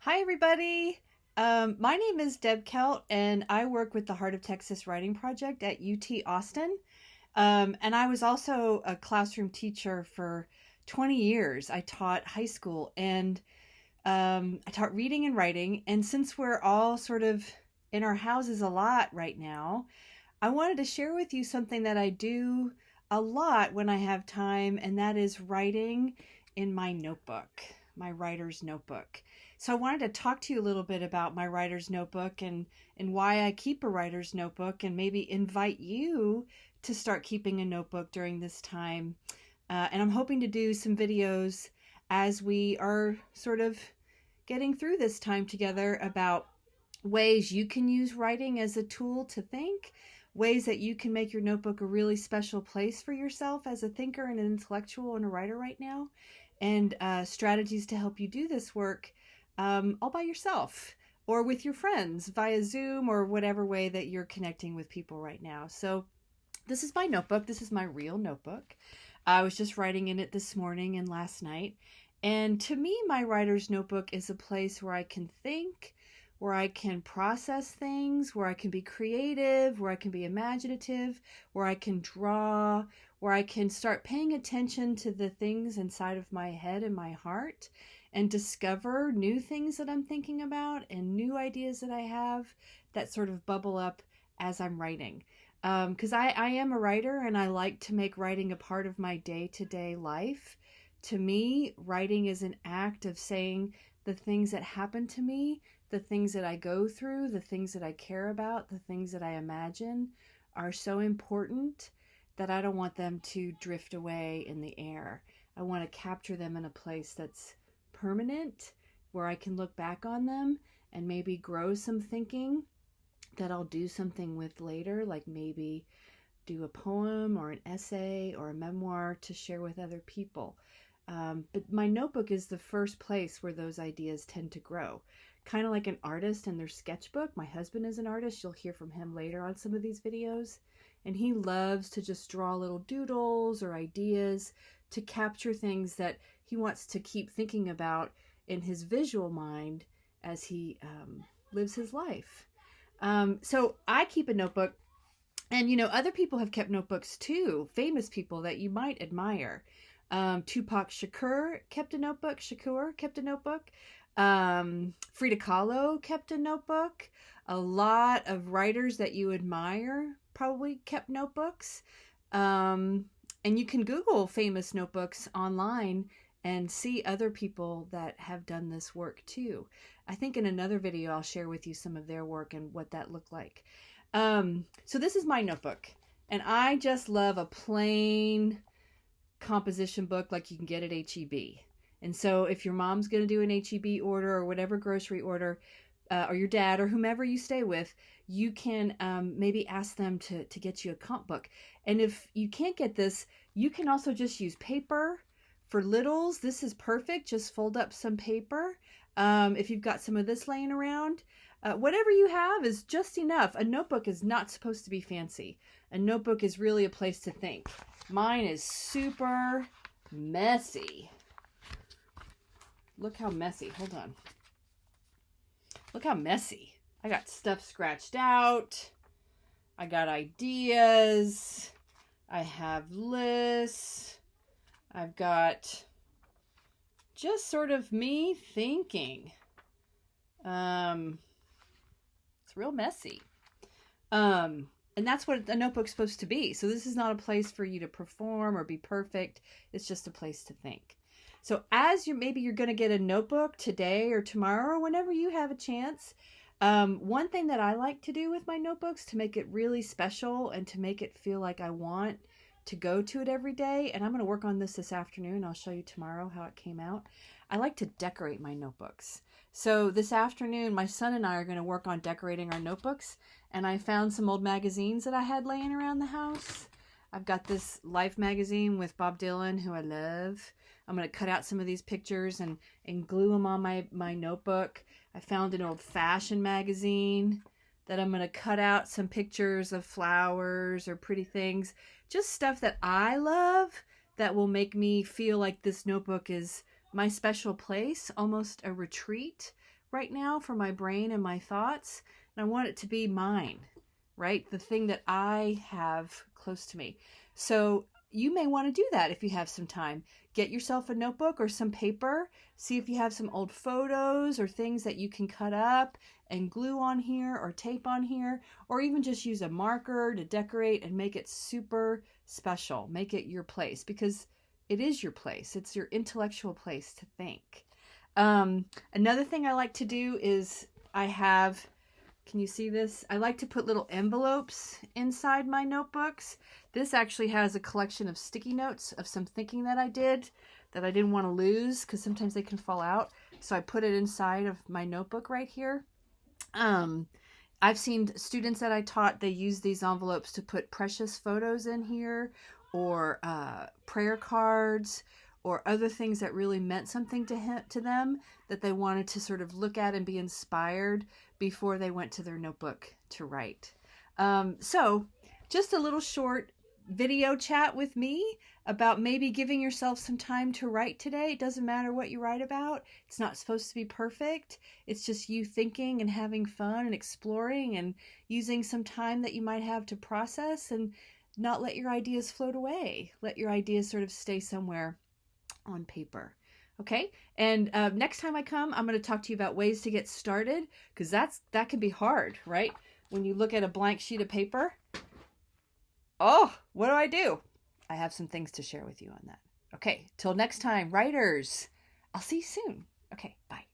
Hi, everybody. My name is Deb Kelt, and I work with the Heart of Texas Writing Project at UT Austin. And I was also a classroom teacher for 20 years. I taught high school and I taught reading and writing. And since we're all sort of in our houses a lot right now, I wanted to share with you something that I do a lot when I have time, and that is writing in my notebook, my writer's notebook. So I wanted to talk to you a little bit about my writer's notebook and why I keep a writer's notebook, and maybe invite you to start keeping a notebook during this time. And I'm hoping to do some videos as we are sort of getting through this time together about ways you can use writing as a tool to think, ways that you can make your notebook a really special place for yourself as a thinker and an intellectual and a writer right now, and strategies to help you do this work all by yourself or with your friends via Zoom or whatever way that you're connecting with people right now. So, this is my notebook. This is my real notebook. I was just writing in it this morning and last night. And to me, my writer's notebook is a place where I can think, where I can process things, where I can be creative, where I can be imaginative, where I can draw, where I can start paying attention to the things inside of my head and my heart and discover new things that I'm thinking about and new ideas that I have that sort of bubble up as I'm writing. Because I am a writer and I like to make writing a part of my day to day life. To me, writing is an act of saying the things that happen to me, the things that I go through, the things that I care about, the things that I imagine are so important that I don't want them to drift away in the air. I want to capture them in a place that's permanent, where I can look back on them and maybe grow some thinking that I'll do something with later, like maybe do a poem or an essay or a memoir to share with other people. But my notebook is the first place where those ideas tend to grow. Kind of like an artist and their sketchbook. My husband is an artist. You'll hear from him later on some of these videos. And he loves to just draw little doodles or ideas to capture things that he wants to keep thinking about in his visual mind as he lives his life. So I keep a notebook, and other people have kept notebooks too. Famous people that you might admire. Tupac Shakur kept a notebook. Shakur kept a notebook. Frida Kahlo kept a notebook. A lot of writers that you admire probably kept notebooks. And you can Google famous notebooks online and see other people that have done this work too. I think in another video I'll share with you some of their work and what that looked like. So this is my notebook, and I just love a plain composition book like you can get at HEB. And so if your mom's going to do an HEB order or whatever grocery order, or your dad or whomever you stay with, you can maybe ask them to get you a comp book. And if you can't get this, you can also just use paper. For littles, this is perfect. Just fold up some paper. If you've got some of this laying around, whatever you have is just enough. A notebook is not supposed to be fancy. A notebook is really a place to think. Mine is super messy. Look how messy. Hold on. Look how messy. I got stuff scratched out. I got ideas. I have lists. I've got just sort of me thinking. It's real messy. And that's what a notebook's supposed to be. So this is not a place for you to perform or be perfect. It's just a place to think. So as maybe you're going to get a notebook today or tomorrow or whenever you have a chance, one thing that I like to do with my notebooks to make it really special and to make it feel like I want to go to it every day, and I'm going to work on this afternoon. I'll show you tomorrow how it came out. I like to decorate my notebooks. So this afternoon, my son and I are going to work on decorating our notebooks, and I found some old magazines that I had laying around the house. I've got this Life magazine with Bob Dylan, who I love. I'm going to cut out some of these pictures and glue them on my notebook. I found an old fashion magazine that I'm going to cut out some pictures of flowers or pretty things. Just stuff that I love that will make me feel like this notebook is my special place, almost a retreat right now for my brain and my thoughts. And I want it to be mine, right? The thing that I have close to me. So you may want to do that if you have some time. Get yourself a notebook or some paper. See if you have some old photos or things that you can cut up and glue on here or tape on here, or even just use a marker to decorate and make it super special. Make it your place, because it is your place. It's your intellectual place to think. Another thing I like to do is can you see this? I like to put little envelopes inside my notebooks. This actually has a collection of sticky notes of some thinking that I did that I didn't want to lose, because sometimes they can fall out. So I put it inside of my notebook right here. I've seen students that I taught, they use these envelopes to put precious photos in here, or prayer cards, or other things that really meant something to them, that they wanted to sort of look at and be inspired before they went to their notebook to write. So just a little short video chat with me about maybe giving yourself some time to write today. It doesn't matter what you write about. It's not supposed to be perfect. It's just you thinking and having fun and exploring and using some time that you might have to process, and not let your ideas float away. Let your ideas sort of stay somewhere on paper. Okay, and next time I come, I'm going to talk to you about ways to get started, because that can be hard, right? When you look at a blank sheet of paper, oh, what do? I have some things to share with you on that. Okay, till next time, writers. I'll see you soon. Okay, bye.